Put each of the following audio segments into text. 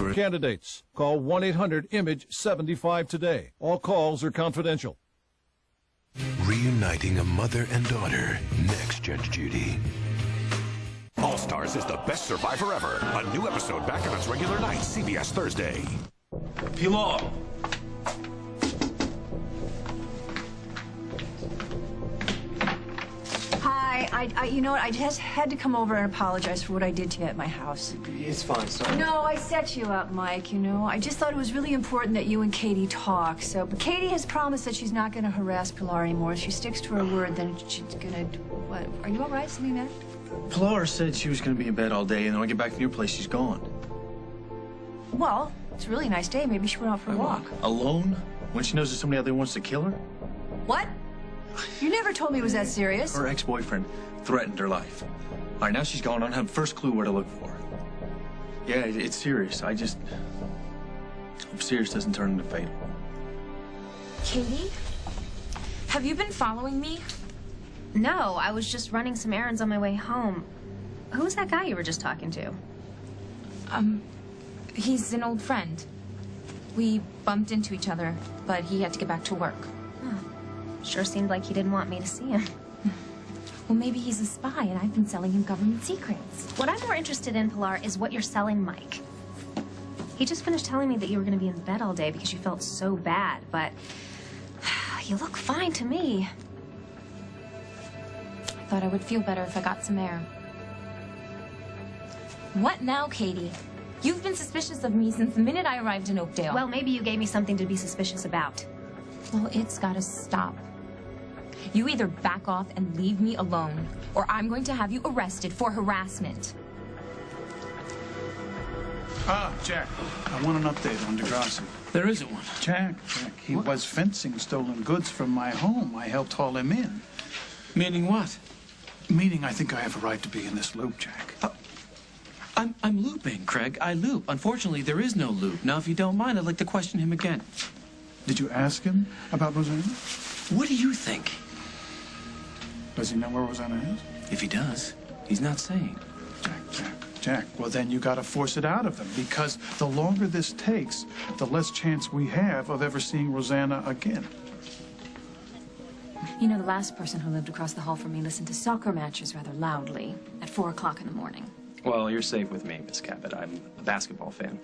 for candidates. Call 1-800-IMAGE-75 today. All calls are confidential. reuniting a mother and daughter. Next, Judge Judy. All Stars is the best survivor ever. A new episode back on its regular night, CBS Thursday. Pilar. Hi, you know what? I just had to come over and apologize for what I did to you at my house. It's fine, sorry. No, I set you up, Mike, you know. I just thought it was really important that you and Katie talk. But Katie has promised that she's not going to harass Pilar anymore. If she sticks to her word, then she's going to... What? Are you all right? Something matter? Pilar said she was going to be in bed all day, and when I get back from your place, she's gone. Well, it's a really nice day. Maybe she went out for a walk. Alone? When she knows there's somebody out there who wants to kill her? What? You never told me it was that serious. Her ex-boyfriend threatened her life. All right, now she's gone. I don't have the first clue where to look for her. Yeah, it's serious. I just hope serious doesn't turn into fatal. Katie? Have you been following me? No, I was just running some errands on my way home. Who's that guy you were just talking to? He's an old friend. We bumped into each other, but he had to get back to work. Sure seemed like he didn't want me to see him. Well, maybe he's a spy, and I've been selling him government secrets. What I'm more interested in, Pilar, is what you're selling Mike. He just finished telling me that you were going to be in bed all day because you felt so bad, but you look fine to me. I thought I would feel better if I got some air. What now, Katie? You've been suspicious of me since the minute I arrived in Oakdale. Well, maybe you gave me something to be suspicious about. Well, it's gotta stop. You either back off and leave me alone, or I'm going to have you arrested for harassment. Jack, I want an update on Degrassi. There isn't one. Jack, he was fencing stolen goods from my home. I helped haul him in. Meaning what? Meaning I think I have a right to be in this loop, Jack. I'm looping, Craig. I loop. Unfortunately, there is no loop. Now, if you don't mind, I'd like to question him again. Did you ask him about Rosanna? What do you think? Does he know where Rosanna is? If he does, he's not saying. Jack, well, then you gotta force it out of him, because the longer this takes, the less chance we have of ever seeing Rosanna again. You know, the last person who lived across the hall from me listened to soccer matches rather loudly at 4 o'clock in the morning. Well, you're safe with me, Miss Cabot. I'm a basketball fan.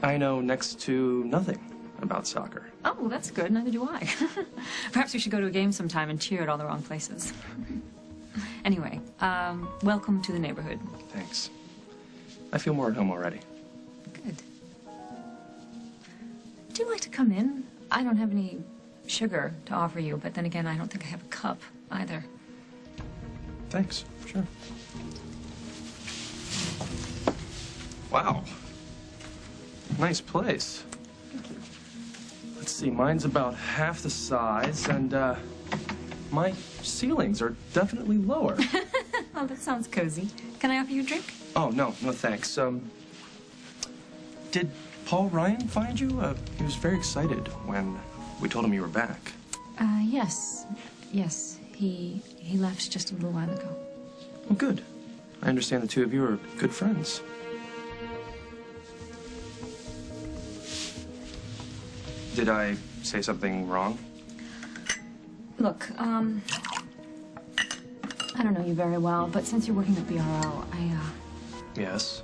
I know next to nothing about soccer. Oh, well, that's good. Neither do I. Perhaps we should go to a game sometime and cheer at all the wrong places. Anyway, welcome to the neighborhood. Thanks. I feel more at home already. Good. Would you like to come in? I don't have any sugar to offer you, but then again, I don't think I have a cup either. Thanks. Sure. Wow. Nice place. Thank you. Let's see, mine's about half the size, and my ceilings are definitely lower. Oh, that sounds cozy. Can I offer you a drink? Oh, no, thanks. Did Paul Ryan find you? He was very excited when we told him you were back. Yes. Yes. He left just a little while ago. Well, good. I understand the two of you are good friends. Did I say something wrong? Look, I don't know you very well, but since you're working at BRO, Yes.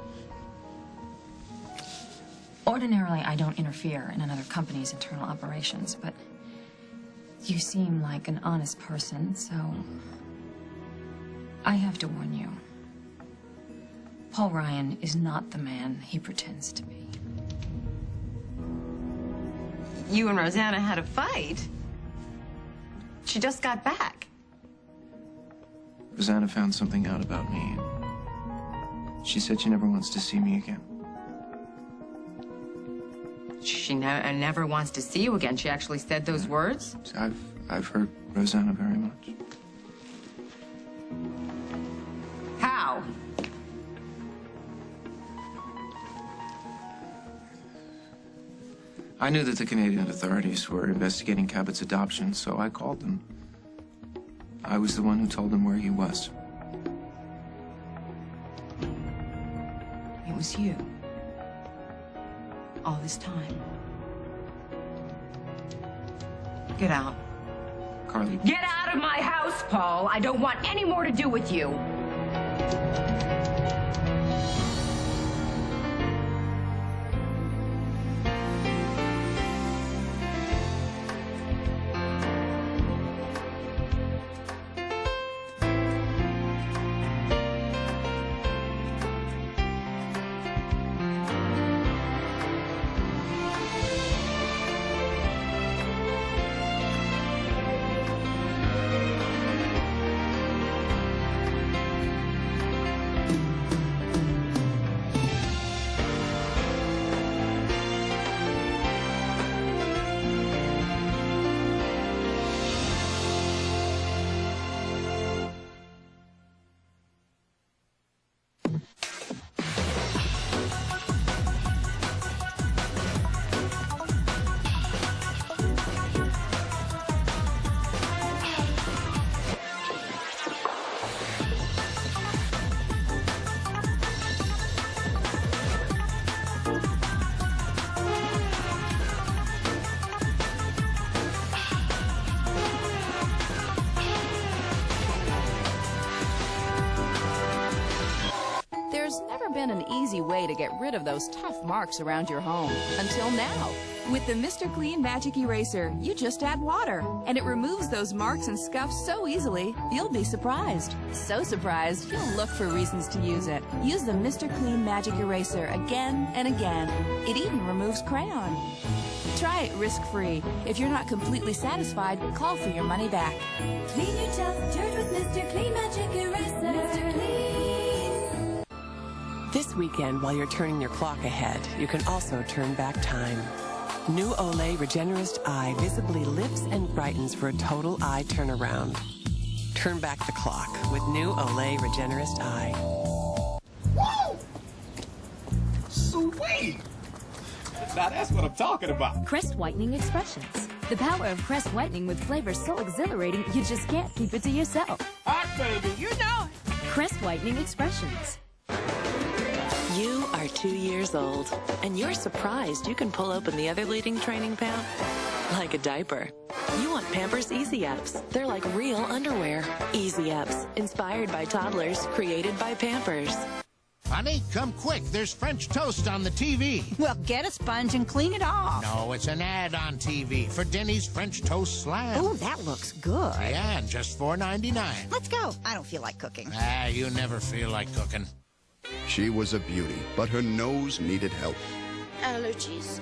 Ordinarily, I don't interfere in another company's internal operations, but you seem like an honest person, so I have to warn you. Paul Ryan is not the man he pretends to be. You and Rosanna had a fight. She just got back. Rosanna found something out about me. She said she never wants to see me again. She never wants to see you again. She actually said those words? I've hurt Rosanna very much. How? I knew that the Canadian authorities were investigating Cabot's adoption, so I called them. I was the one who told them where he was. It was you. all this time. Get out. Carly. Get out of my house, Paul. I don't want any more to do with you. There's never been an easy way to get rid of those tough marks around your home. Until now. With the Mr. Clean Magic Eraser, you just add water, and it removes those marks and scuffs so easily, you'll be surprised. So surprised, you'll look for reasons to use it. Use the Mr. Clean Magic Eraser again and again. It even removes crayon. Try it risk-free. If you're not completely satisfied, call for your money back. Clean your self-dirt with Mr. Clean Magic Eraser. Mr. Clean. This weekend, while you're turning your clock ahead, you can also turn back time. New Olay Regenerist Eye visibly lifts and brightens for a total eye turnaround. Turn back the clock with new Olay Regenerist Eye. Woo! Sweet! Now that's what I'm talking about. Crest Whitening Expressions. The power of Crest Whitening with flavors so exhilarating you just can't keep it to yourself. Hot baby, you know it. Crest Whitening Expressions. You are 2 years old, and you're surprised you can pull open the other leading training pant like a diaper. You want Pampers Easy Ups. They're like real underwear. Easy Ups, inspired by toddlers, created by Pampers. Honey, come quick. There's French toast on the TV. Well, get a sponge and clean it off. No, it's an ad on TV for Denny's French Toast Slam. Oh, that looks good. Yeah, and just $4.99. Let's go. I don't feel like cooking. Ah, you never feel like cooking. She was a beauty, but her nose needed help. Allergies?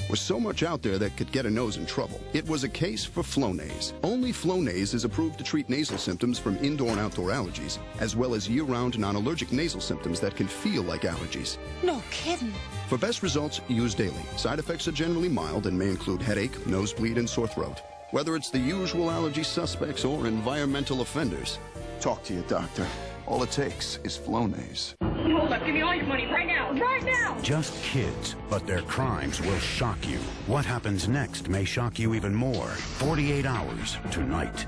Was so much out there that could get a nose in trouble. It was a case for Flonase. Only Flonase is approved to treat nasal symptoms from indoor and outdoor allergies, as well as year-round non-allergic nasal symptoms that can feel like allergies. No kidding. For best results, use daily. Side effects are generally mild and may include headache, nosebleed, and sore throat. Whether it's the usual allergy suspects or environmental offenders. Talk to your doctor. All it takes is Flonase. Hold up, give me all your money right now. Right now! Just kids, but their crimes will shock you. What happens next may shock you even more. 48 hours tonight.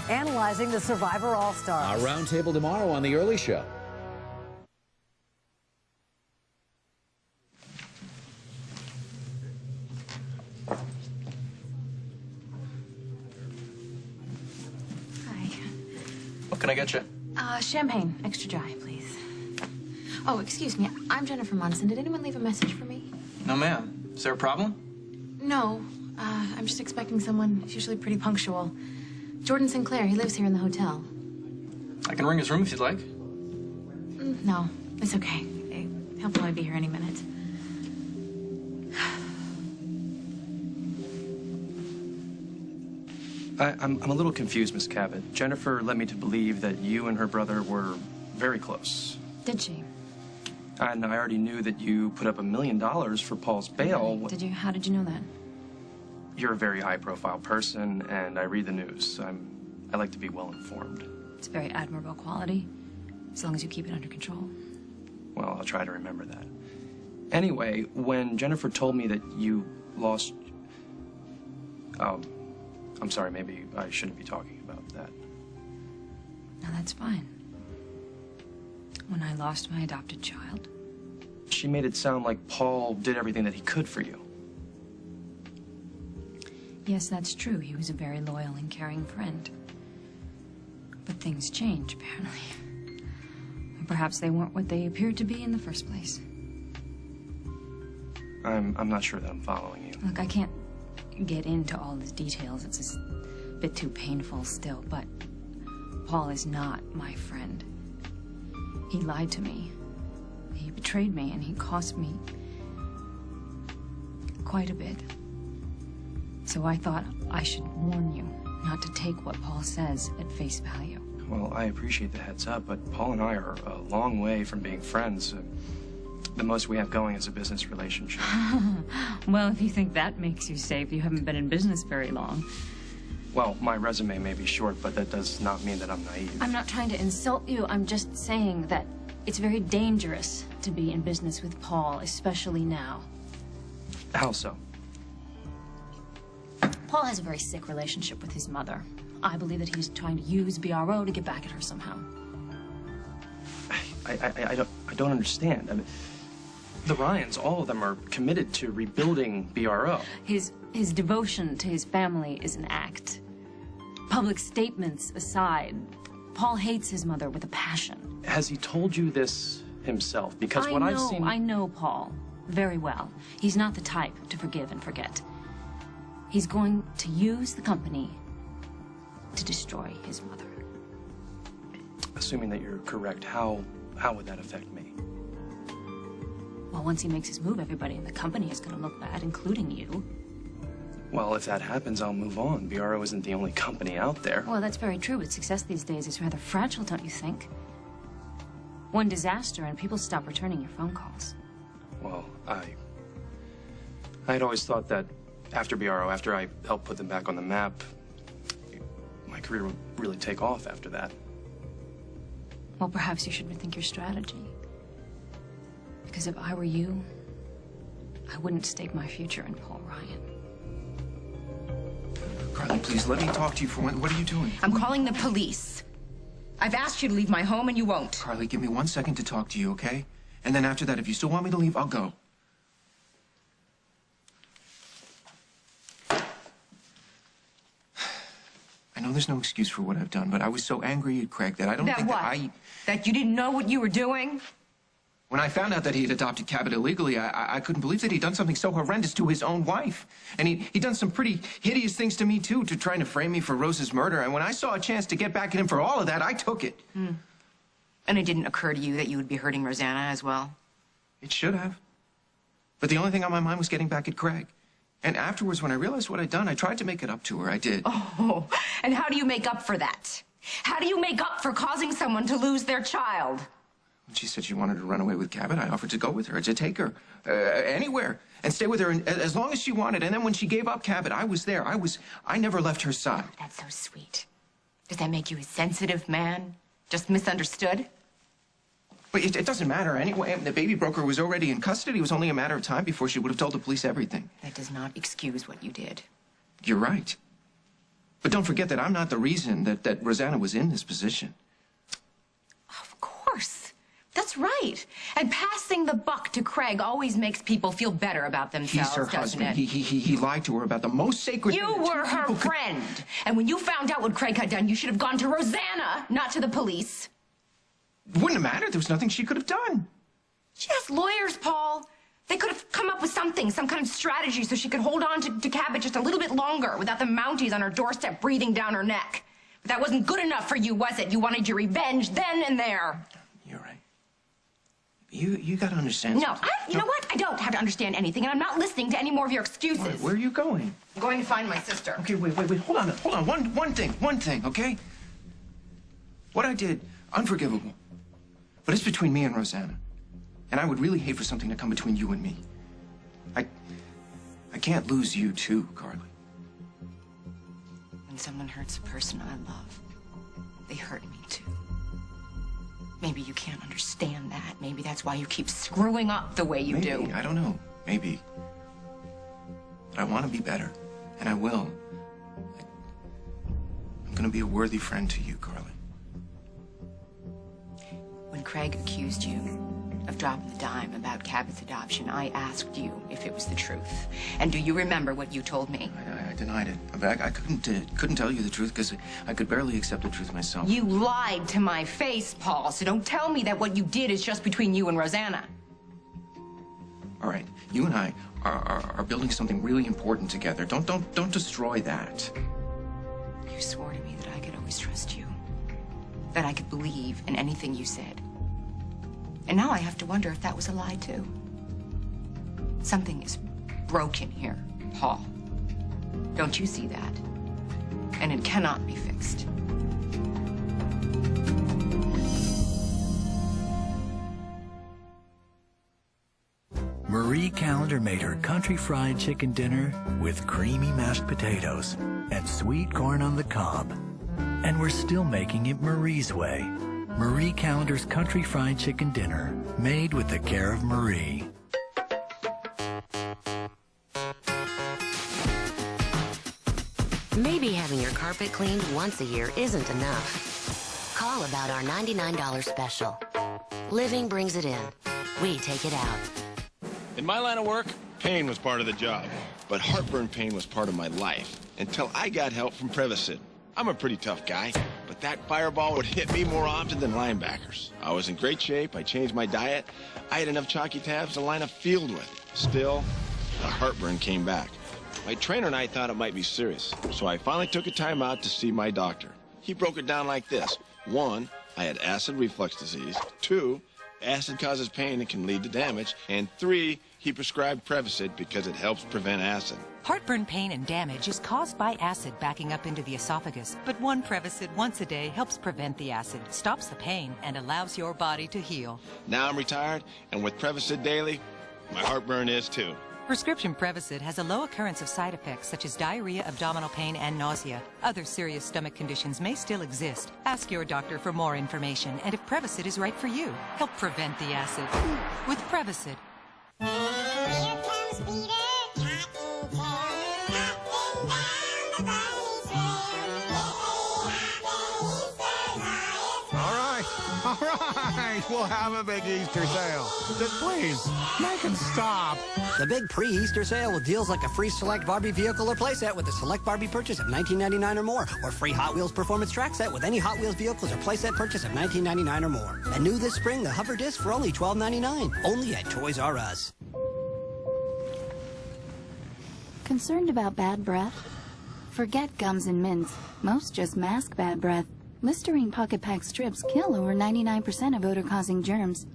Analyzing the Survivor All-Stars. Our roundtable tomorrow on The Early Show. Hi. What can I get you? Champagne, extra dry, please. Oh, excuse me. I'm Jennifer Munson. Did anyone leave a message for me? No, ma'am. Is there a problem? No. I'm just expecting someone who's usually pretty punctual. Jordan Sinclair. He lives here in the hotel. I can ring his room if you'd like. No, it's okay. He'll probably be here any minute. I'm a little confused, Miss Cabot. Jennifer led me to believe that you and her brother were very close. Did she? And I already knew that you put up $1 million for Paul's bail. Did you? How did you know that? You're a very high-profile person, and I read the news. I like to be well-informed. It's a very admirable quality, as long as you keep it under control. Well, I'll try to remember that. Anyway, when Jennifer told me that you lost... I'm sorry, maybe I shouldn't be talking about that. No, that's fine. When I lost my adopted child. she made it sound like Paul did everything that he could for you. Yes, that's true. He was a very loyal and caring friend. But things change, apparently. Or perhaps they weren't what they appeared to be in the first place. I'm not sure that I'm following you. Look, I can't get into all the details. It's just a bit too painful still, but Paul is not my friend. He lied to me. He betrayed me, and he cost me quite a bit. So I thought I should warn you not to take what Paul says at face value. Well, I appreciate the heads up, but Paul and I are a long way from being friends. The most we have going is a business relationship. Well, if you think that makes you safe, you haven't been in business very long. Well, my resume may be short, but that does not mean that I'm naive. I'm not trying to insult you. I'm just saying that it's very dangerous to be in business with Paul, especially now. How so? Paul has a very sick relationship with his mother. I believe that he's trying to use BRO to get back at her somehow. I don't understand. I mean, the Ryans, all of them are committed to rebuilding BRO. His devotion to his family is an act. Public statements aside, Paul hates his mother with a passion. Has he told you this himself? Because what I've seen... I know Paul very well. He's not the type to forgive and forget. He's going to use the company to destroy his mother. Assuming that you're correct, how would that affect me? Well, once he makes his move, everybody in the company is going to look bad, including you. Well, if that happens, I'll move on. BRO isn't the only company out there. Well, that's very true, but success these days is rather fragile, don't you think? One disaster and people stop returning your phone calls. Well, I'd always thought that after BRO, after I helped put them back on the map, my career would really take off after that. Well, perhaps you should rethink your strategy. Because if I were you, I wouldn't stake my future in Paul Ryan. Carly, please, let me talk to you for one. What are you doing? I'm calling the police. I've asked you to leave my home and you won't. Carly, give me 1 second to talk to you, okay? And then after that, if you still want me to leave, I'll go. I know there's no excuse for what I've done, but I was so angry at Craig that I don't think that I... That you didn't know what you were doing? When I found out that he had adopted Cabot illegally, I couldn't believe that he'd done something so horrendous to his own wife. And he'd done some pretty hideous things to me, too, to trying to frame me for Rose's murder. And when I saw a chance to get back at him for all of that, I took it. And it didn't occur to you that you would be hurting Rosanna as well? It should have. But the only thing on my mind was getting back at Craig. And afterwards, when I realized what I'd done, I tried to make it up to her. I did. Oh, and how do you make up for that? How do you make up for causing someone to lose their child? When she said she wanted to run away with Cabot, I offered to go with her, to take her anywhere and stay with her as long as she wanted. And then when she gave up Cabot, I was there. I never left her side. That's so sweet. Does that make you a sensitive man? Just misunderstood? But it doesn't matter anyway. The baby broker was already in custody. It was only a matter of time before she would have told the police everything. That does not excuse what you did. You're right. But don't forget that I'm not the reason that Rosanna was in this position. Of course. That's right. And passing the buck to Craig always makes people feel better about themselves, He's her doesn't husband. it? He lied to her about the most sacred thing You that were two her people could- friend. And when you found out what Craig had done, you should have gone to Rosanna, not to the police. It wouldn't have mattered. There was nothing she could have done. She has lawyers, Paul. They could have come up with something, some kind of strategy so she could hold on to Cabot just a little bit longer without the Mounties on her doorstep breathing down her neck. But that wasn't good enough for you, was it? You wanted your revenge then and there. You're right. You gotta understand No, something. you know what? I don't have to understand anything, and I'm not listening to any more of your excuses. Where are you going? I'm going to find my sister. Okay, wait. Hold on. One thing, okay? What I did, unforgivable. But it's between me and Rosanna. And I would really hate for something to come between you and me. I can't lose you too, Carly. When someone hurts a person I love, they hurt me too. Maybe you can't understand that. Maybe that's why you keep screwing up the way you do. I don't know. Maybe. But I want to be better. And I will. I'm going to be a worthy friend to you, Carly. When Craig accused you, of dropping the dime about Cabot's adoption, I asked you if it was the truth. And do you remember what you told me? I denied it. I couldn't tell you the truth because I could barely accept the truth myself. You lied to my face, Paul, so don't tell me that what you did is just between you and Rosanna. All right, you and I are building something really important together. Don't destroy that. You swore to me that I could always trust you, that I could believe in anything you said. And now I have to wonder if that was a lie, too. Something is broken here, Paul. Don't you see that? And it cannot be fixed. Marie Callender made her country fried chicken dinner with creamy mashed potatoes and sweet corn on the cob. And we're still making it Marie's way. Marie Callender's country fried chicken dinner, made with the care of Marie. Maybe having your carpet cleaned once a year isn't enough. Call about our $99 special. Living brings it in. We take it out. In my line of work, pain was part of the job, but heartburn pain was part of my life until I got help from Prevacid. I'm a pretty tough guy, but that fireball would hit me more often than linebackers. I was in great shape. I changed my diet. I had enough chalky tabs to line a field with. Still, the heartburn came back. My trainer and I thought it might be serious, so I finally took a time out to see my doctor. He broke it down like this. 1, I had acid reflux disease. 2, acid causes pain and can lead to damage. And 3, he prescribed Prevacid because it helps prevent acid. Heartburn pain and damage is caused by acid backing up into the esophagus, but one Prevacid once a day helps prevent the acid, stops the pain, and allows your body to heal. Now I'm retired, and with Prevacid daily, my heartburn is too. Prescription Prevacid has a low occurrence of side effects such as diarrhea, abdominal pain, and nausea. Other serious stomach conditions may still exist. Ask your doctor for more information, and if Prevacid is right for you, help prevent the acid with Prevacid. Here comes Peter All right, we'll have a big Easter sale. Just please, make it stop. The big pre-Easter sale with deals like a free select Barbie vehicle or playset with a select Barbie purchase of $19.99 or more, or free Hot Wheels performance track set with any Hot Wheels vehicles or playset purchase of $19.99 or more. And new this spring, the Hover Disc for only $12.99, only at Toys R Us. Concerned about bad breath? Forget gums and mints. Most just mask bad breath. Listerine Pocket Pack strips kill over 99% of odor-causing germs.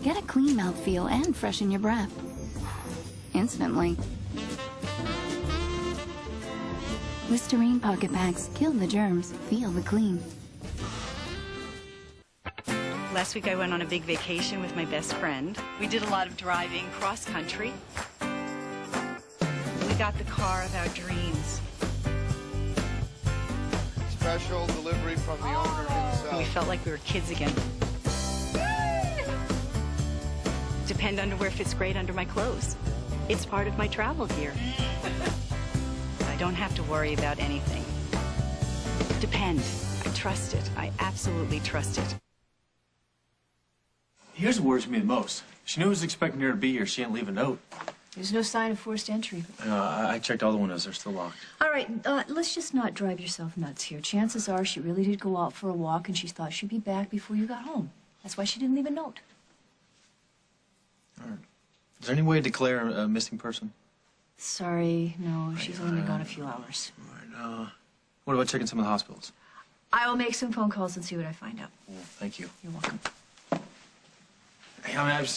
Get a clean mouthfeel and freshen your breath instantly. Listerine Pocket Packs kill the germs, feel the clean. Last week I went on a big vacation with my best friend. We did a lot of driving cross-country. We got the car of our dreams. Special delivery from the owner himself. And we felt like we were kids again. Depend underwear fits great under my clothes. It's part of my travel gear. I don't have to worry about anything. Depend. I trust it. I absolutely trust it. Here's what worries me the most. She knew I was expecting her to be here. She didn't leave a note. There's no sign of forced entry. I checked all the windows. They're still locked. All right, let's just not drive yourself nuts here. Chances are she really did go out for a walk and she thought she'd be back before you got home. That's why she didn't leave a note. All right. Is there any way to declare a missing person? Sorry, no, she's only been gone a few hours. All right, what about checking some of the hospitals? I will make some phone calls and see what I find out. Well, thank you. You're welcome. Hey, I mean,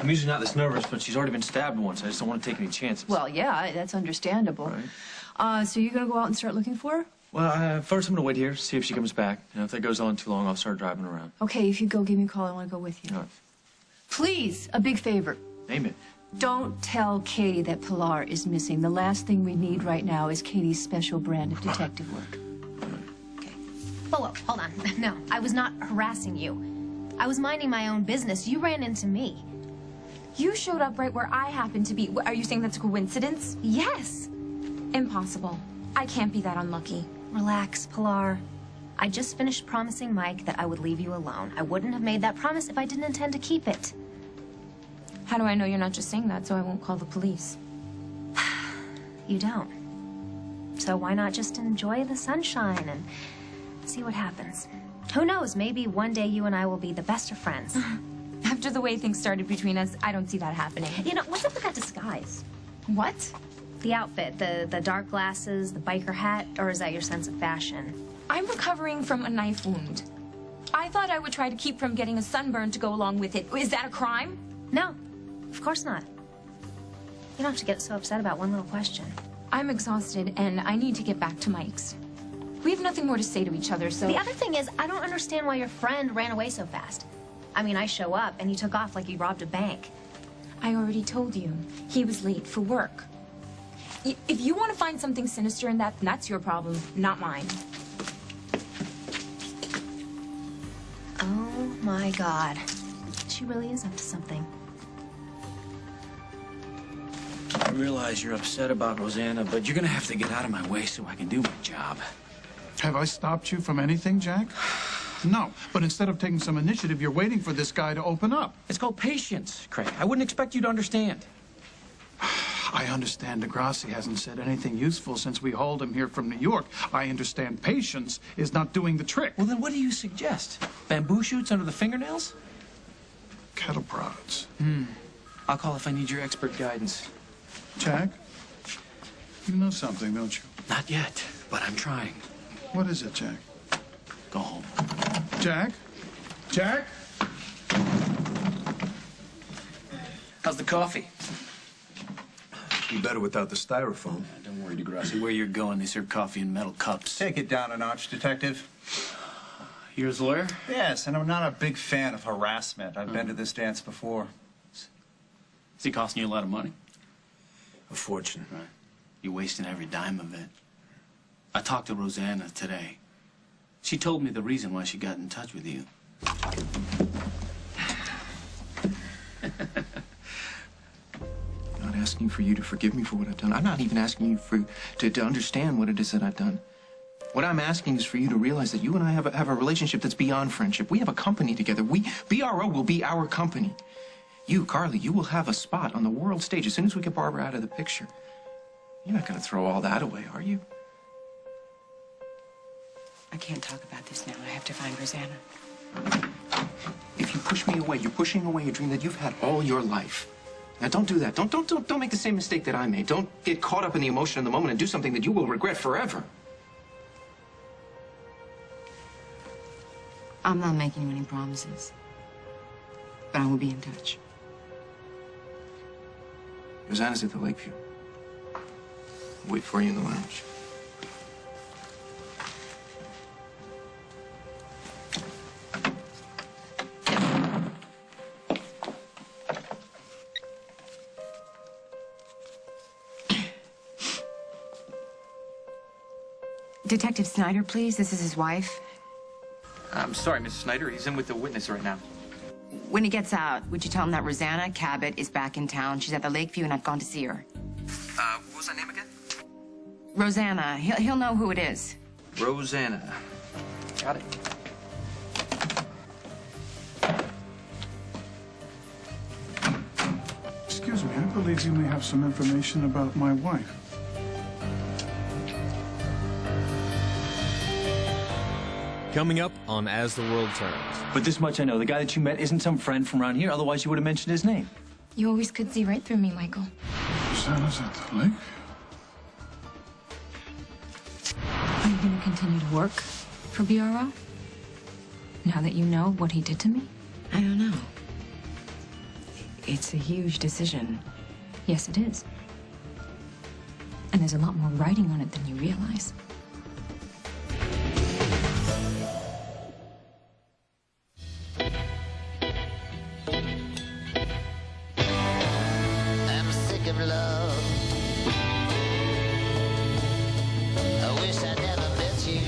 I'm usually not this nervous, but she's already been stabbed once. I just don't want to take any chances. Well, yeah, that's understandable. Right. So you're going to go out and start looking for her? Well, first I'm going to wait here, see if she comes back. You know, if that goes on too long, I'll start driving around. Okay, if you go, give me a call. I want to go with you. All right. Please, a big favor. Name it. Don't tell Katie that Pilar is missing. The last thing we need right now is Katie's special brand of detective work. Okay. Whoa, hold on. No, I was not harassing you. I was minding my own business. You ran into me. You showed up right where I happened to be. Are you saying that's a coincidence? Yes. Impossible. I can't be that unlucky. Relax, Pilar. I just finished promising Mike that I would leave you alone. I wouldn't have made that promise if I didn't intend to keep it. How do I know you're not just saying that so I won't call the police? You don't. So why not just enjoy the sunshine and see what happens? Who knows, maybe one day you and I will be the best of friends. After the way things started between us, I don't see that happening. You know, what's up with that disguise? What? The outfit, the dark glasses, the biker hat, or is that your sense of fashion? I'm recovering from a knife wound. I thought I would try to keep from getting a sunburn to go along with it. Is that a crime? No, of course not. You don't have to get so upset about one little question. I'm exhausted, and I need to get back to Mike's. We have nothing more to say to each other, so... The other thing is, I don't understand why your friend ran away so fast. I mean, I show up, and he took off like he robbed a bank. I already told you. He was late for work. If you want to find something sinister in that, then that's your problem, not mine. Oh, my God. She really is up to something. I realize you're upset about Rosanna, but you're gonna have to get out of my way so I can do my job. Have I stopped you from anything, Jack? No, but instead of taking some initiative, you're waiting for this guy to open up. It's called patience, Craig. I wouldn't expect you to understand. I understand Degrassi hasn't said anything useful since we hauled him here from New York. I understand patience is not doing the trick. Well, then what do you suggest? Bamboo shoots under the fingernails? Kettle prods. I'll call if I need your expert guidance. Jack, you know something, don't you? Not yet, but I'm trying. What is it, Jack? Go home. Jack? Jack? How's the coffee? Be better without the styrofoam. Don't worry, Degrassi. Where you're going, they serve coffee in metal cups. Take it down a notch, Detective. You're his lawyer? Yes, and I'm not a big fan of harassment. I've been to this dance before. Is he costing you a lot of money? A fortune. Right. You're wasting every dime of it. I talked to Rosanna today. She told me the reason why she got in touch with you. I'm not asking for you to forgive me for what I've done. I'm not even asking you to understand what it is that I've done. What I'm asking is for you to realize that you and I have a relationship that's beyond friendship. We have a company together. BRO will be our company. You, Carly, you will have a spot on the world stage as soon as we get Barbara out of the picture. You're not going to throw all that away, are you? I can't talk about this now. I have to find Rosanna. If you push me away, you're pushing away a dream that you've had all your life. Now, don't do that. Don't make the same mistake that I made. Don't get caught up in the emotion of the moment and do something that you will regret forever. I'm not making you any promises, but I will be in touch. Rosanna's at the Lakeview. I'll wait for you in the lounge. Detective Snyder, please. This is his wife. I'm sorry, Mrs. Snyder. He's in with the witness right now. When he gets out, would you tell him that Rosanna Cabot is back in town? She's at the Lakeview, and I've gone to see her. What was her name again? Rosanna. He'll know who it is. Rosanna. Got it. Excuse me, I believe you may have some information about my wife. Coming up on As the World Turns. But this much I know. The guy that you met isn't some friend from around here. Otherwise, you would have mentioned his name. You always could see right through me, Michael. Rosanna's at the lake. Are you going to continue to work for BRO? Now that you know what he did to me? I don't know. It's a huge decision. Yes, it is. And there's a lot more writing on it than you realize. I'm sick of love. I wish I never met you.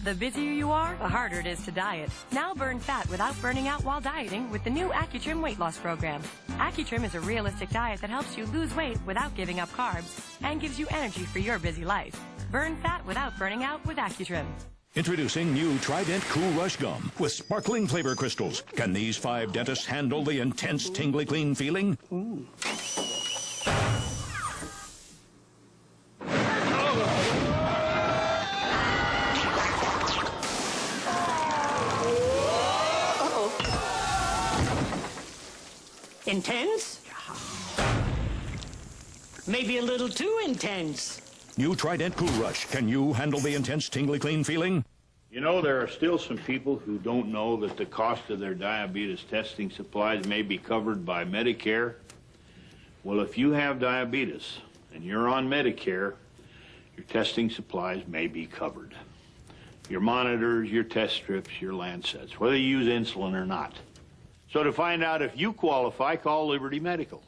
The busier you are, the harder it is to diet. Now burn fat without burning out while dieting with the new AccuTrim weight loss program. AccuTrim is a realistic diet that helps you lose weight without giving up carbs and gives you energy for your busy life. Burn fat without burning out with AccuTrim. Introducing new Trident Cool Rush Gum with sparkling flavor crystals. Can these 5 dentists handle the intense, tingly clean feeling? Ooh. Intense? Maybe a little too intense. New Trident Cool Rush. Can you handle the intense, tingly clean feeling? You know, there are still some people who don't know that the cost of their diabetes testing supplies may be covered by Medicare. Well, if you have diabetes and you're on Medicare, your testing supplies may be covered. Your monitors, your test strips, your Lancets, whether you use insulin or not. So to find out if you qualify, call Liberty Medical.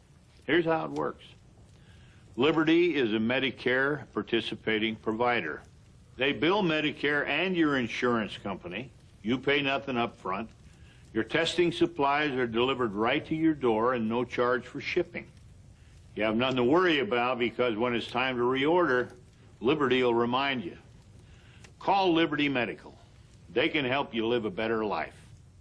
Here's how it works. Liberty is a Medicare participating provider. They bill Medicare and your insurance company. You pay nothing up front. Your testing supplies are delivered right to your door and no charge for shipping. You have nothing to worry about because when it's time to reorder, Liberty will remind you. Call Liberty Medical. They can help you live a better life.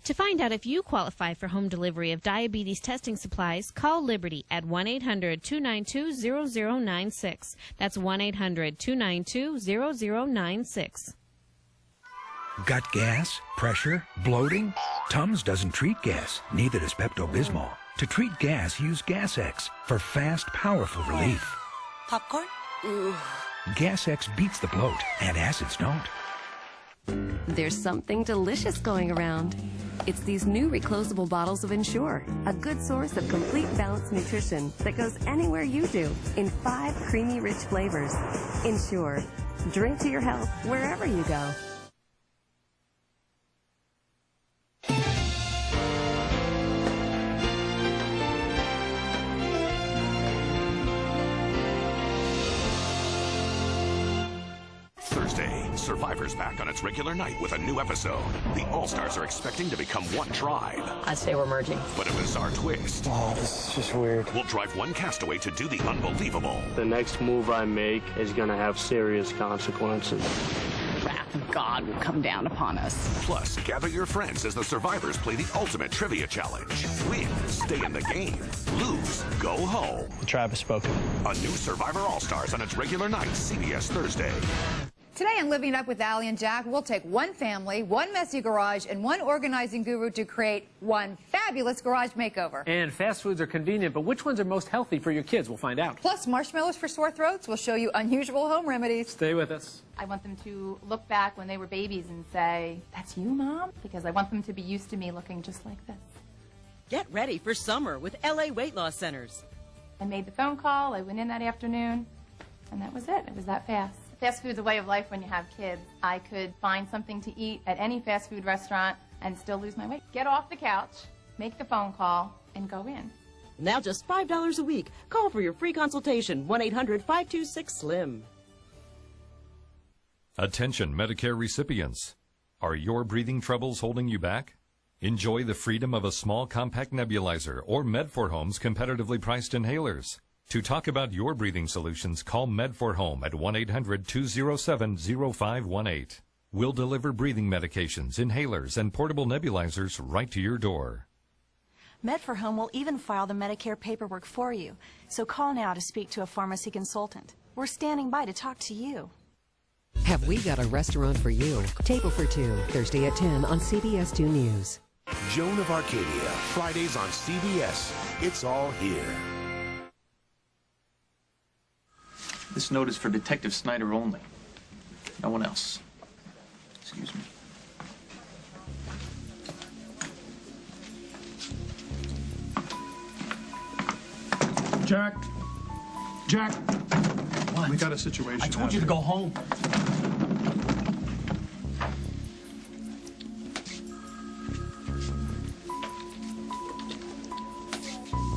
To find out if you qualify for home delivery of diabetes testing supplies, call Liberty at 1-800-292-0096. That's 1-800-292-0096. Got gas? Pressure? Bloating? Tums doesn't treat gas. Neither does Pepto-Bismol. To treat gas, use Gas X for fast, powerful relief. Popcorn? Gas X beats the bloat, and acids don't. There's something delicious going around. It's these new reclosable bottles of Ensure, a good source of complete balanced nutrition that goes anywhere you do in 5 creamy, rich flavors. Ensure. Drink to your health wherever you go. Thursday, Survivor's back on its regular night with a new episode. The All-Stars are expecting to become one tribe. I'd say we're merging. But a bizarre twist. Oh, this is just weird. Will drive one castaway to do the unbelievable. The next move I make is going to have serious consequences. Wrath of God will come down upon us. Plus, gather your friends as the survivors play the ultimate trivia challenge. Win, stay in the game. Lose, go home. The tribe has spoken. A new Survivor All-Stars on its regular night, CBS Thursday. Today on Living It Up with Allie and Jack, we'll take one family, one messy garage, and one organizing guru to create one fabulous garage makeover. And fast foods are convenient, but which ones are most healthy for your kids? We'll find out. Plus marshmallows for sore throats. We'll show you unusual home remedies. Stay with us. I want them to look back when they were babies and say, "That's you, Mom?" Because I want them to be used to me looking just like this. Get ready for summer with LA Weight Loss Centers. I made the phone call, I went in that afternoon, and that was it. It was that fast. Fast food's a way of life when you have kids. I could find something to eat at any fast food restaurant and still lose my weight. Get off the couch, make the phone call, and go in. Now just $5 a week. Call for your free consultation, 1-800-526-SLIM. Attention Medicare recipients. Are your breathing troubles holding you back? Enjoy the freedom of a small compact nebulizer or Med4Home's competitively priced inhalers. To talk about your breathing solutions, call Med4Home at 1-800-207-0518. We'll deliver breathing medications, inhalers, and portable nebulizers right to your door. Med4Home will even file the Medicare paperwork for you. So call now to speak to a pharmacy consultant. We're standing by to talk to you. Have we got a restaurant for you? Table for Two, Thursday at 10 on CBS 2 News. Joan of Arcadia, Fridays on CBS. It's all here. This note is for Detective Snyder only. No one else. Excuse me. Jack. Jack. What? We got a situation. I told you to go home.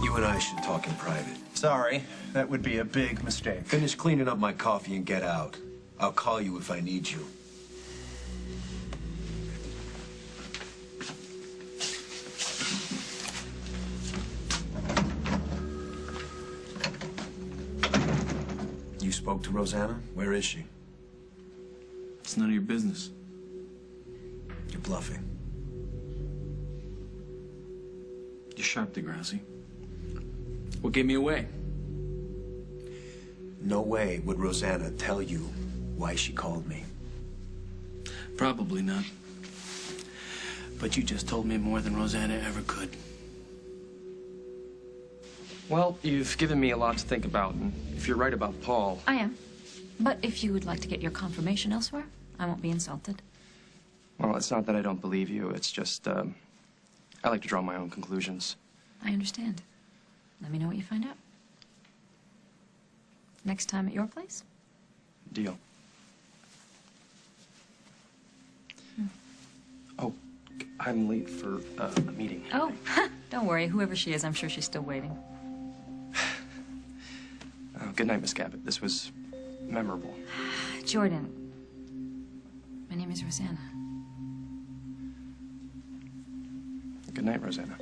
You and I should talk in private. Sorry, that would be a big mistake. Finish cleaning up my coffee and get out. I'll call you if I need you. You spoke to Rosanna? Where is she? It's none of your business. You're bluffing. You're sharp, Degrassi. What gave me away? No way would Rosanna tell you why she called me. Probably not. But you just told me more than Rosanna ever could. Well, you've given me a lot to think about, and if you're right about Paul... I am. But if you would like to get your confirmation elsewhere, I won't be insulted. Well, it's not that I don't believe you, it's just, I like to draw my own conclusions. I understand. Let me know what you find out. Next time at your place? Deal. Oh, I'm late for a meeting. Oh, don't worry. Whoever she is, I'm sure she's still waiting. Good night, Miss Cabot. This was memorable. Jordan, my name is Rosanna. Good night, Rosanna.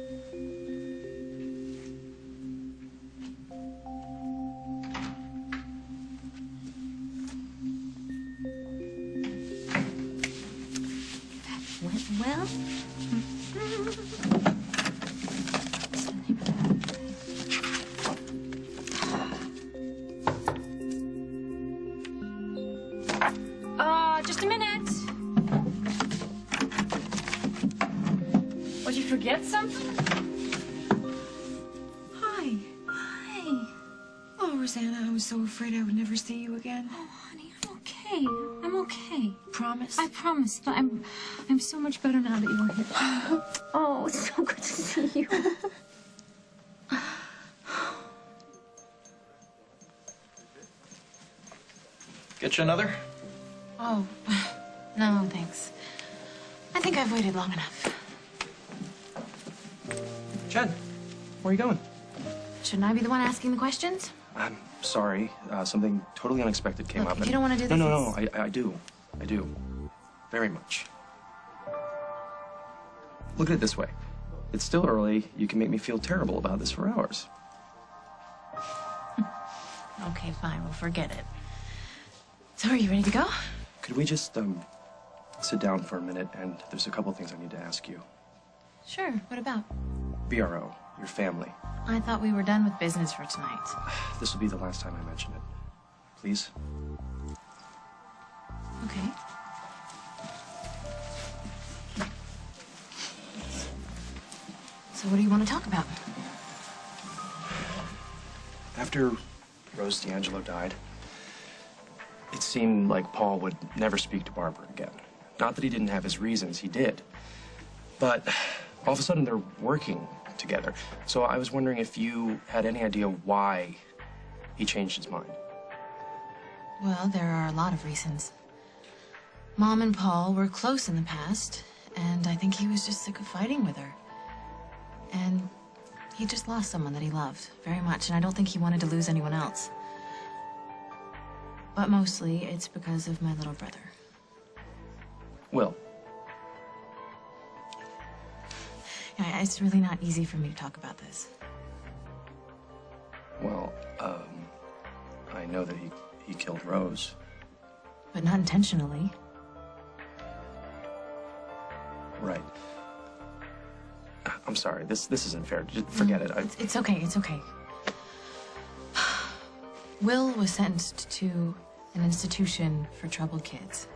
Went well? Just a minute. Would you forget something? Hi. Hi. Oh, Rosanna, I was so afraid I would never see you again. Oh, honey, I'm okay. I'm okay. Promise? I promise. But I'm so much better now that you're here. Oh, it's so good to see you. Get you another? Oh, no, thanks. I think I've waited long enough. Jen, where are you going? Shouldn't I be the one asking the questions? I'm sorry. Something totally unexpected came Look, up. if you don't want to do this, No, I do. I do. Very much. Look at it this way. It's still early. You can make me feel terrible about this for hours. Okay, fine. We'll forget it. So are you ready to go? Could we just, sit down for a minute, and there's a couple things I need to ask you. Sure. What about? BRO, your family. I thought we were done with business for tonight. This will be the last time I mention it. Please? Okay. So what do you want to talk about? After Rose D'Angelo died, it seemed like Paul would never speak to Barbara again. Not that he didn't have his reasons, he did. But all of a sudden, they're working together. So I was wondering if you had any idea why he changed his mind. Well, there are a lot of reasons. Mom and Paul were close in the past, and I think he was just sick of fighting with her. And he just lost someone that he loved very much, and I don't think he wanted to lose anyone else. But mostly, it's because of my little brother. Will. Yeah, it's really not easy for me to talk about this. Well, I know that he killed Rose. But not intentionally. Right. I'm sorry, this isn't fair. Just forget it. It's okay, it's okay. Will was sentenced to an institution for troubled kids.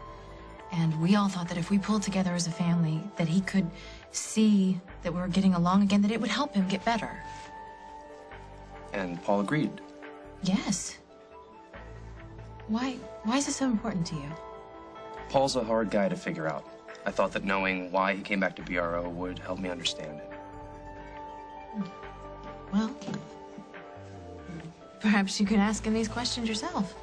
And we all thought that if we pulled together as a family, that he could see that we were getting along again, that it would help him get better. And Paul agreed. Yes. Why is this so important to you? Paul's a hard guy to figure out. I thought that knowing why he came back to BRO would help me understand it. Well, perhaps you could ask him these questions yourself.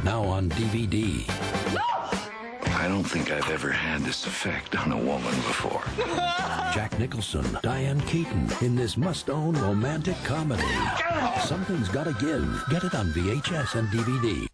Now on DVD. I don't think I've ever had this effect on a woman before. Jack Nicholson, Diane Keaton in this must-own romantic comedy. Something's Gotta Give. Get it on VHS and DVD.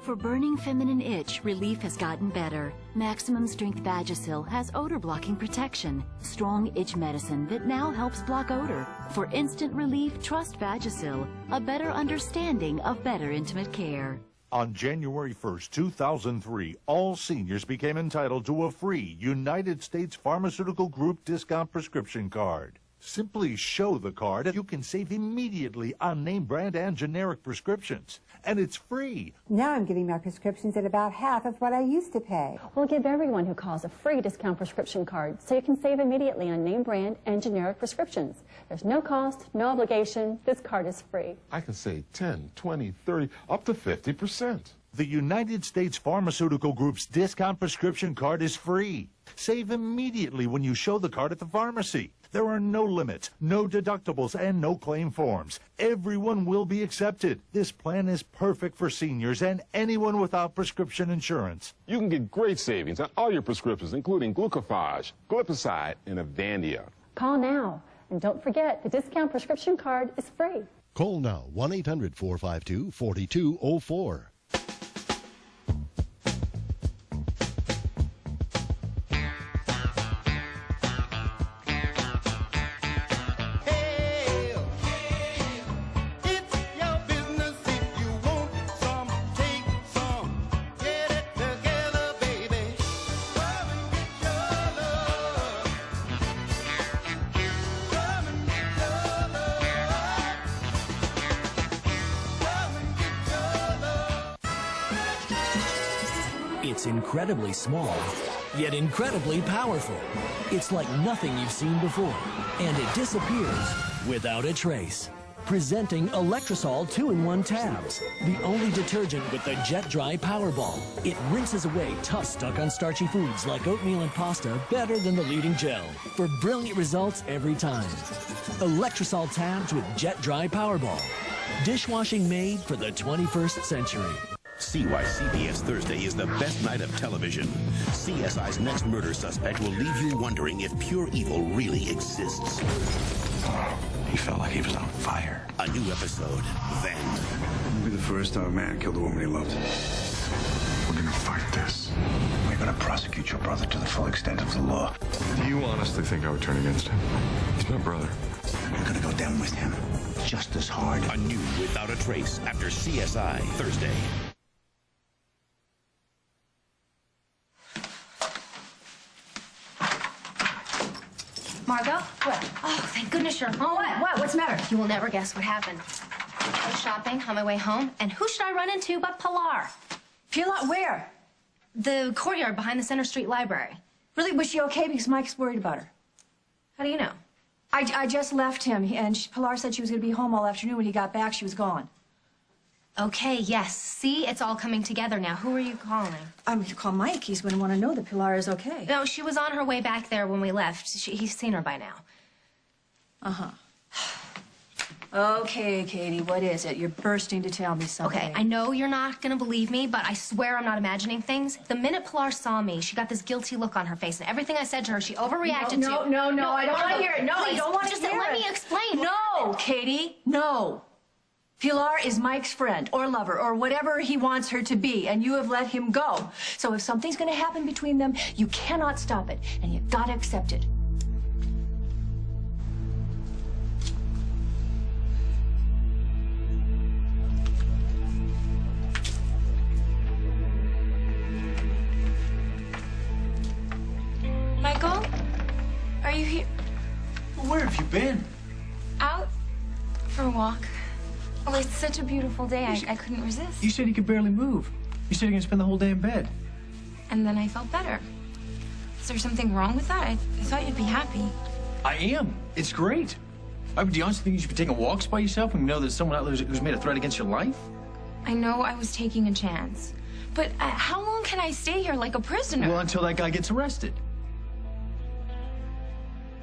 For burning feminine itch, relief has gotten better. Maximum Strength Vagisil has odor-blocking protection. Strong itch medicine that now helps block odor. For instant relief, trust Vagisil. A better understanding of better intimate care. On January 1st, 2003, all seniors became entitled to a free United States Pharmaceutical Group discount prescription card. Simply show the card and you can save immediately on name brand and generic prescriptions. And it's free. Now I'm getting my prescriptions at about half of what I used to pay. We'll give everyone who calls a free discount prescription card so you can save immediately on name brand and generic prescriptions. There's no cost, no obligation. This card is free. I can save 10, 20, 30, up to 50%. The United States Pharmaceutical Group's discount prescription card is free. Save immediately when you show the card at the pharmacy. There are no limits, no deductibles, and no claim forms. Everyone will be accepted. This plan is perfect for seniors and anyone without prescription insurance. You can get great savings on all your prescriptions, including glucophage, glipizide, and Avandia. Call now. And don't forget, the discount prescription card is free. Call now, 1-800-452-4204. It's incredibly small, yet incredibly powerful. It's like nothing you've seen before, and it disappears without a trace. Presenting Electrosol 2-in-1 tabs, the only detergent with the jet dry Powerball. It rinses away tough stuck on starchy foods like oatmeal and pasta better than the leading gel for brilliant results every time. Electrosol tabs with jet dry Powerball. Dishwashing made for the 21st century. See why CBS Thursday is the best night of television. CSI's next murder suspect will leave you wondering if pure evil really exists. He felt like he was on fire. A new episode, then. It'll be the first time a man killed a woman he loved. We're gonna fight this. We're gonna prosecute your brother to the full extent of the law. Do you honestly think I would turn against him? He's my brother. We're gonna go down with him just as hard. A new Without a Trace after CSI Thursday. Margot? What? Oh, thank goodness you're home. What? What's the matter? You will never guess what happened. I was shopping on my way home, and who should I run into but Pilar? Pilar, where? The courtyard behind the Center Street Library. Really? Was she okay? Because Mike's worried about her. How do you know? I just left him, and Pilar said she was going to be home all afternoon. When he got back, she was gone. Okay, yes. See, it's all coming together now. Who are you calling? I'm going to call Mike. He's going to want to know that Pilar is okay. No, she was on her way back there when we left. He's seen her by now. Uh-huh. Okay, Katie, what is it? You're bursting to tell me something. Okay, I know you're not going to believe me, but I swear I'm not imagining things. The minute Pilar saw me, she got this guilty look on her face, and everything I said to her, she overreacted to. No, I don't want to hear it. No, please, I don't want to just hear it. let me explain. No, Katie, no. Pilar is Mike's friend or lover or whatever he wants her to be, and you have let him go. So if something's going to happen between them, you cannot stop it, and you've got to accept it. Michael? Are you here? Where have you been? Out for a walk. Oh, it's such a beautiful day. I couldn't resist. You said you could barely move. You said you're going to spend the whole day in bed. And then I felt better. Is there something wrong with that? I thought you'd be happy. I am. It's great. I would honestly think you should be taking walks by yourself when you know there's someone out there who's made a threat against your life. I know I was taking a chance. But how long can I stay here like a prisoner? Well, until that guy gets arrested.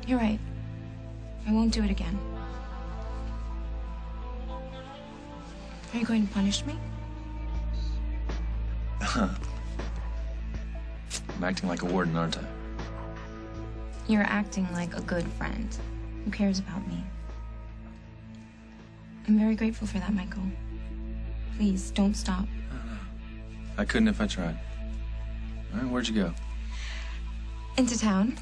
You're right. I won't do it again. Are you going to punish me? I'm acting like a warden, aren't I? You're acting like a good friend who cares about me. I'm very grateful for that, Michael. Please, don't stop. I couldn't if I tried. All right, where'd you go? Into town.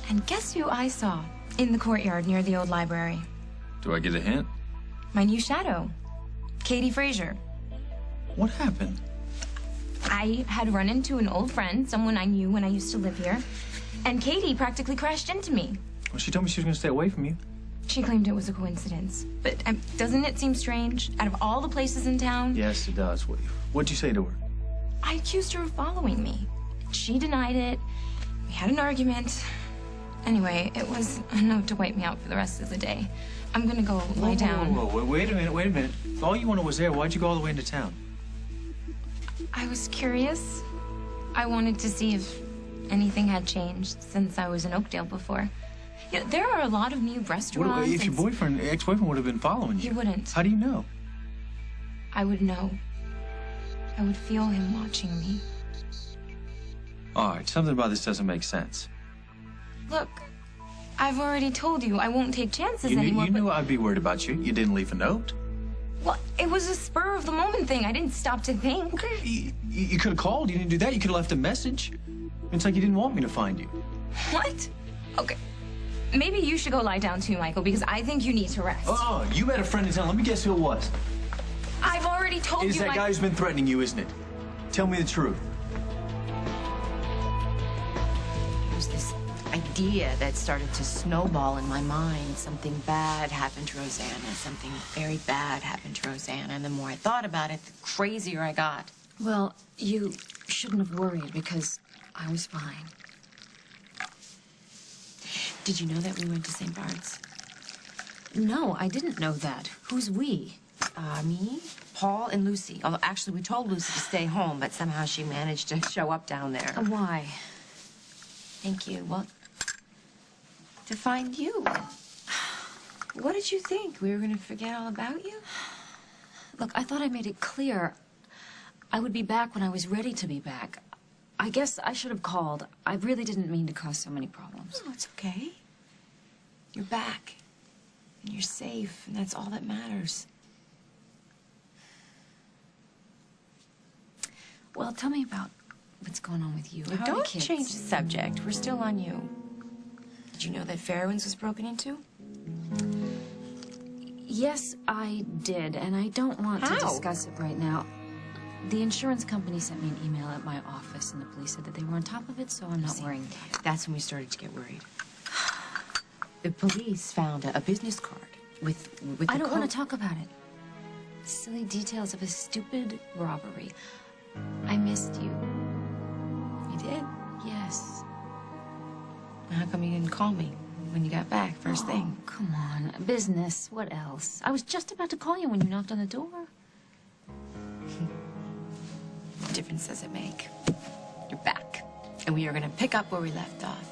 And guess who I saw in the courtyard near the old library? Do I get a hint? My new shadow, Katie Frazier. What happened? I had run into an old friend, someone I knew when I used to live here, and Katie practically crashed into me. Well, she told me she was going to stay away from you. She claimed it was a coincidence. But doesn't it seem strange? Out of all the places in town? Yes, it does. What'd you say to her? I accused her of following me. She denied it. We had an argument. Anyway, it was enough to wipe me out for the rest of the day. I'm gonna go lie down. Whoa, wait a minute. If all you wanted was air, why'd you go all the way into town? I was curious. I wanted to see if anything had changed since I was in Oakdale before. Yeah, there are a lot of new restaurants. If your ex-boyfriend would have been following you? He wouldn't. How do you know? I would know. I would feel him watching me. All right, something about this doesn't make sense. Look, I've already told you I won't take chances anymore. You knew I'd be worried about you. You didn't leave a note. Well, it was a spur of the moment thing. I didn't stop to think. Okay, you could have called. You didn't do that. You could have left a message. It's like you didn't want me to find you. What? Okay. Maybe you should go lie down too, Michael, because I think you need to rest. Oh, you had a friend in town. Let me guess who it was. I've already told you. It's that guy who's been threatening you, isn't it? Tell me the truth. It was this idea that started to snowball in my mind. Something bad happened to Rosanna. Something very bad happened to Rosanna. And the more I thought about it, the crazier I got. Well, you shouldn't have worried because I was fine. Did you know that we went to St. Bart's? No, I didn't know that. Who's we? Me, Paul, and Lucy. Although, actually, we told Lucy to stay home, but somehow she managed to show up down there. Why? Thank you. Well, to find you. What did you think? We were going to forget all about you? Look, I thought I made it clear. I would be back when I was ready to be back. I guess I should have called. I really didn't mean to cause so many problems. Oh, it's okay. You're back. And you're safe, and that's all that matters. Well, tell me about what's going on with you. How are the Don't kids? change the subject. We're still on you. Did you know that Fairwinds was broken into? Yes, I did, and I don't want to discuss it right now. The insurance company sent me an email at my office, and the police said that they were on top of it, so I'm not worrying about it. That's when we started to get worried. The police found a business card with I don't want to talk about it. Silly details of a stupid robbery. I missed you. You did? Yes. How come you didn't call me when you got back first thing? Come on. Business. What else? I was just about to call you when you knocked on the door. What difference does it make? You're back. And we are going to pick up where we left off.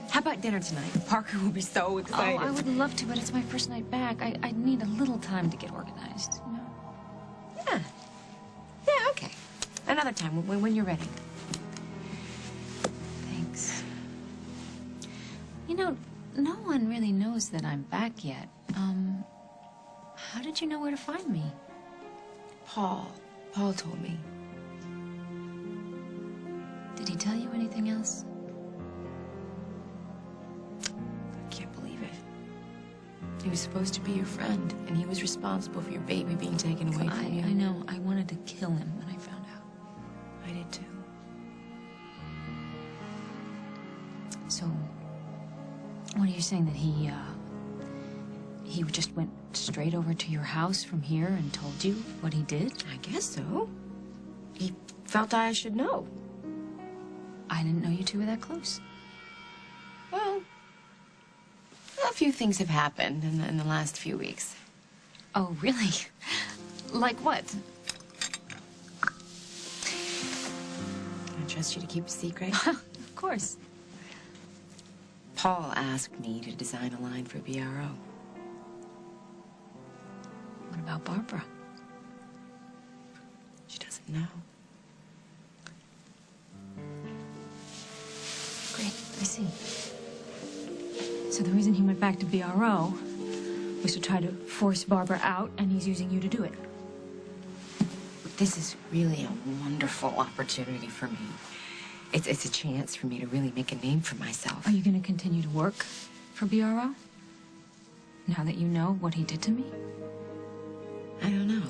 How about dinner tonight? Parker will be so excited. Oh, I would love to, but it's my first night back. I need a little time to get organized. You know? Yeah. Yeah, okay. Another time, when you're ready. Thanks. You know, no one really knows that I'm back yet. How did you know where to find me? Paul told me. Did he tell you anything else? I can't believe it. He was supposed to be your friend, and he was responsible for your baby being taken away from you. I know. I wanted to kill him when I found out. I did too. So, what are you saying, that he just went straight over to your house from here and told you what he did? I guess so. He felt I should know. I didn't know you two were that close. Well, a few things have happened in the last few weeks. Oh, really? Like what? Can I trust you to keep a secret? Of course. Paul asked me to design a line for BRO. What about Barbara? She doesn't know. Great, I see. So the reason he went back to BRO was to try to force Barbara out, and he's using you to do it. This is really a wonderful opportunity for me. It's a chance for me to really make a name for myself. Are you going to continue to work for BRO? Now that you know what he did to me? I don't know.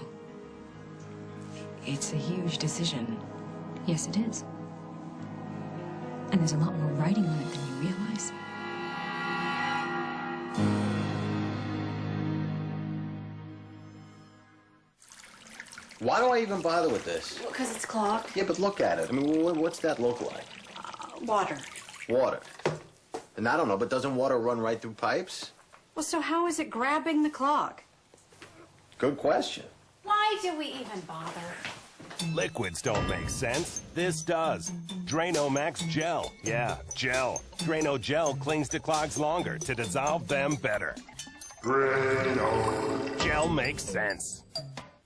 It's a huge decision. Yes, it is. And there's a lot more writing on it than you realize. Why do I even bother with this? Because it's clogged. Yeah, but look at it. I mean, what's that look like? Water. Water. And I don't know, but doesn't water run right through pipes? Well, so how is it grabbing the clog? Good question. Why do we even bother? Liquids don't make sense. This does. Drano Max Gel. Yeah, gel. Drano Gel clings to clogs longer to dissolve them better. Drano. Gel makes sense.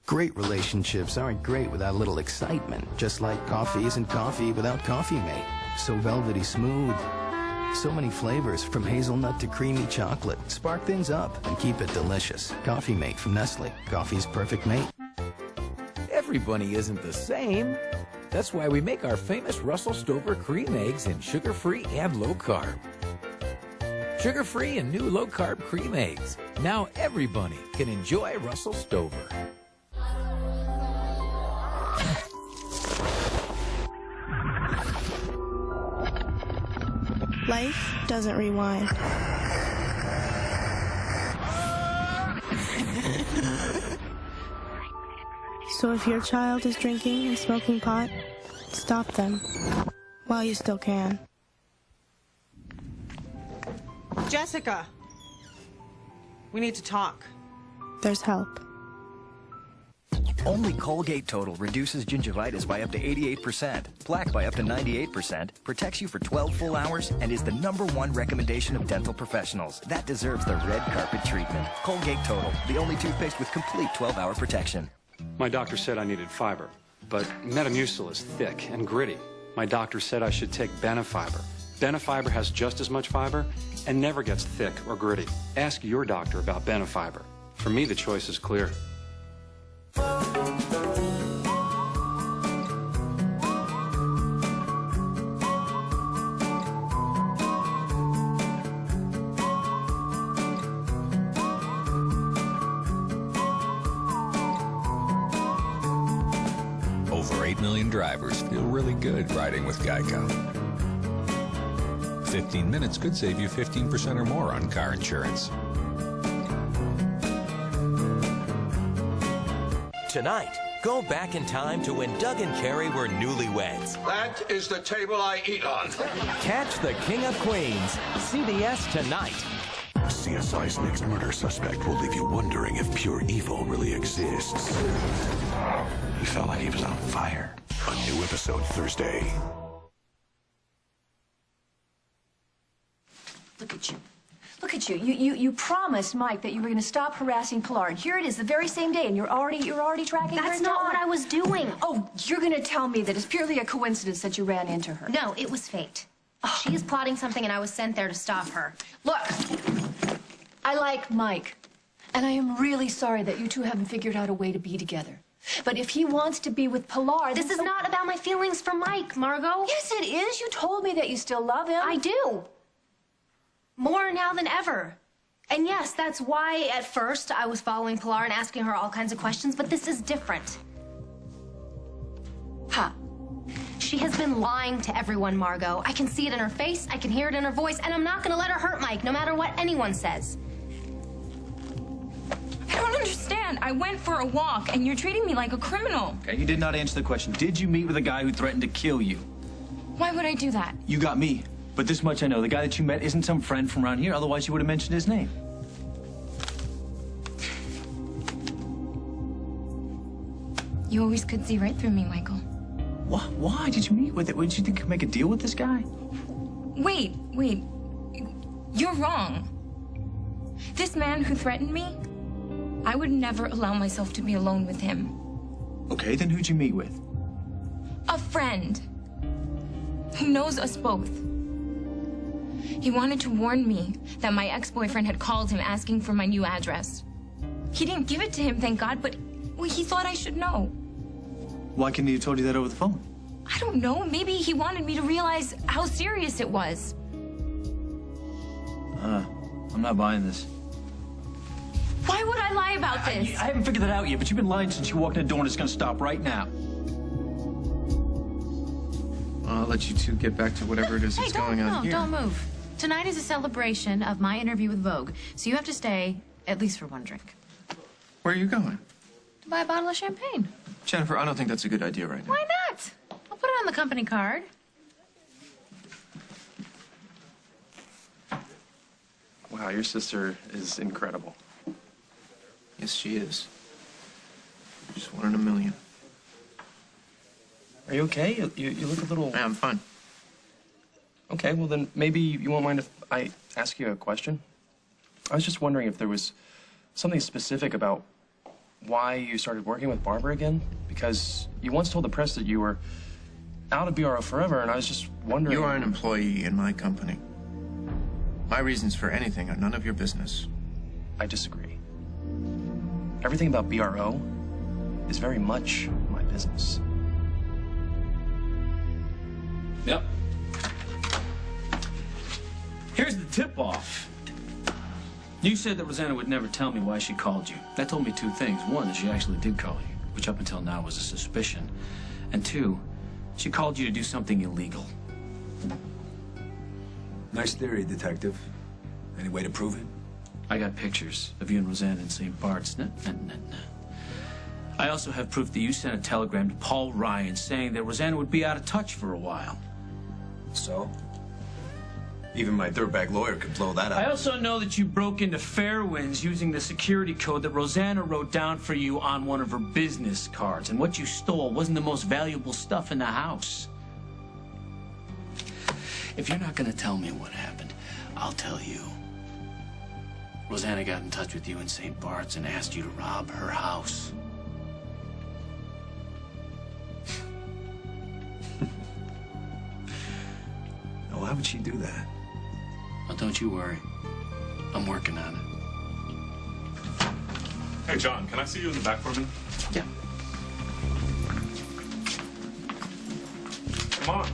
Great relationships aren't great without a little excitement, just like coffee isn't coffee without Coffee Mate. So velvety smooth. So many flavors, from hazelnut to creamy chocolate. Spark things up and keep it delicious. Coffee Mate from Nestle. Coffee's perfect mate. Everybody isn't the same. That's why we make our famous Russell Stover cream eggs in sugar-free and low-carb. Sugar-free and new low-carb cream eggs. Now everybody can enjoy Russell Stover. Life doesn't rewind. So if your child is drinking and smoking pot, stop them while you still can. Jessica, we need to talk. There's help. Only Colgate Total reduces gingivitis by up to 88%, plaque by up to 98%, protects you for 12 full hours, and is the #1 recommendation of dental professionals. That deserves the red carpet treatment. Colgate Total, the only toothpaste with complete 12-hour protection. My doctor said I needed fiber, but Metamucil is thick and gritty. My doctor said I should take Benefiber. Benefiber has just as much fiber and never gets thick or gritty. Ask your doctor about Benefiber. For me, the choice is clear. Over 8 million drivers feel really good riding with Geico. 15 minutes could save you 15% or more on car insurance. Tonight, go back in time to when Doug and Carrie were newlyweds. That is the table I eat on. Catch the King of Queens, CBS tonight. CSI's next murder suspect will leave you wondering if pure evil really exists. He felt like he was on fire. A new episode Thursday. Look at you. Look at you. You promised Mike that you were going to stop harassing Pilar, and here it is, the very same day, and you're already tracking her. That's not what I was doing. Oh, you're going to tell me that it's purely a coincidence that you ran into her. No, it was fate. She is plotting something, and I was sent there to stop her. Look, I like Mike, and I am really sorry that you two haven't figured out a way to be together. But if he wants to be with Pilar... This is not about my feelings for Mike, Margot. Yes, it is. You told me that you still love him. I do. More now than ever. And yes, that's why at first I was following Pilar and asking her all kinds of questions, but this is different. Huh. She has been lying to everyone, Margot. I can see it in her face, I can hear it in her voice, and I'm not gonna let her hurt Mike, no matter what anyone says. I don't understand. I went for a walk, and you're treating me like a criminal. Okay, you did not answer the question. Did you meet with a guy who threatened to kill you? Why would I do that? You got me. But this much I know. The guy that you met isn't some friend from around here. Otherwise, you would have mentioned his name. You always could see right through me, Michael. What? Why did you meet with it? Did you think you could make a deal with this guy? Wait. You're wrong. This man who threatened me, I would never allow myself to be alone with him. Okay, then who'd you meet with? A friend who knows us both. He wanted to warn me that my ex-boyfriend had called him asking for my new address. He didn't give it to him, thank God, but he thought I should know. Why couldn't he have told you that over the phone? I don't know. Maybe he wanted me to realize how serious it was. I'm not buying this. Why would I lie about this? I haven't figured that out yet, but you've been lying since you walked in the door, and it's gonna stop right now. I'll let you two get back to whatever it is that's going on here. Don't move. Tonight is a celebration of my interview with Vogue, so you have to stay at least for one drink. Where are you going? To buy a bottle of champagne. Jennifer, I don't think that's a good idea right now. Why not? I'll put it on the company card. Wow, your sister is incredible. Yes, she is. Just one in a million. Are you okay? You look a little... Yeah, I'm fine. Okay, well then maybe you won't mind if I ask you a question? I was just wondering if there was something specific about why you started working with Barbara again? Because you once told the press that you were out of BRO forever, and I was just wondering... You are an employee in my company. My reasons for anything are none of your business. I disagree. Everything about BRO is very much my business. Yep. Here's the tip-off. You said that Rosanna would never tell me why she called you. That told me two things. One, that she actually did call you, which up until now was a suspicion. And two, she called you to do something illegal. Nice theory, Detective. Any way to prove it? I got pictures of you and Rosanna in St. Bart's. I also have proof that you sent a telegram to Paul Ryan saying that Rosanna would be out of touch for a while. So? Even my dirtbag lawyer could blow that out. I also know that you broke into Fairwinds using the security code that Rosanna wrote down for you on one of her business cards. And what you stole wasn't the most valuable stuff in the house. If you're not going to tell me what happened, I'll tell you. Rosanna got in touch with you in St. Bart's and asked you to rob her house. Now, why would she do that? Well, don't you worry. I'm working on it. Hey, John, can I see you in the back for a minute? Yeah. Come on.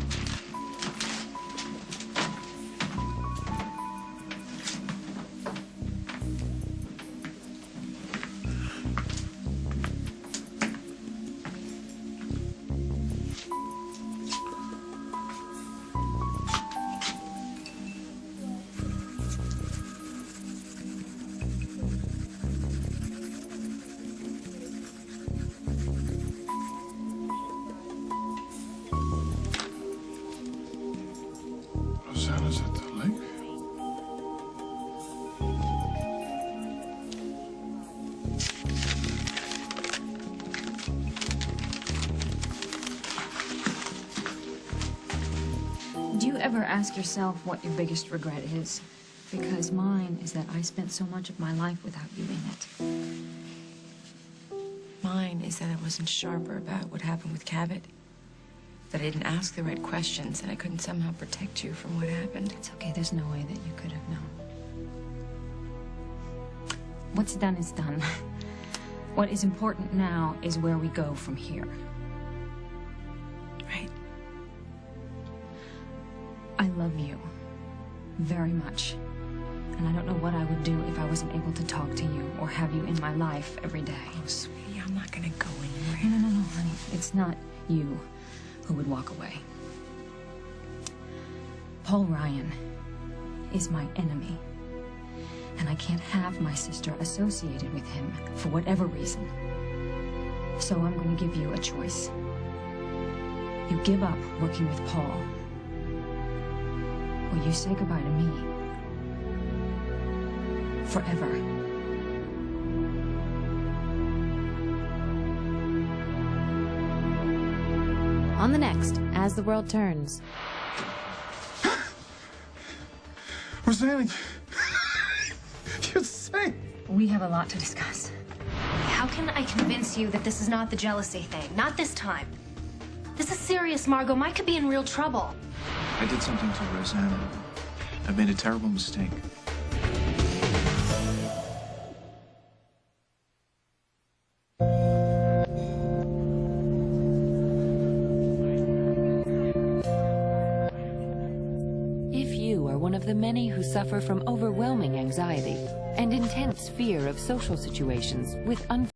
Rosanna's at the lake. Do you ever ask yourself what your biggest regret is? Because mine is that I spent so much of my life without you in it. Mine is that I wasn't sharper about what happened with Cabot. That I didn't ask the right questions and I couldn't somehow protect you from what happened. It's okay, there's no way that you could have known. What's done is done. What is important now is where we go from here. Right. I love you very much. And I don't know what I would do if I wasn't able to talk to you or have you in my life every day. Oh, sweetie, I'm not gonna go anywhere. No, honey. It's not you who would walk away. Paul Ryan is my enemy. And I can't have my sister associated with him for whatever reason. So I'm going to give you a choice. You give up working with Paul, or you say goodbye to me. Forever. On the next, As the World Turns. Rosanna, you're safe. We have a lot to discuss. How can I convince you that this is not the jealousy thing? Not this time. This is serious, Margot. Mike could be in real trouble. I did something to Rosanna. I've made a terrible mistake. the many who suffer from overwhelming anxiety and intense fear of social situations with unforeseen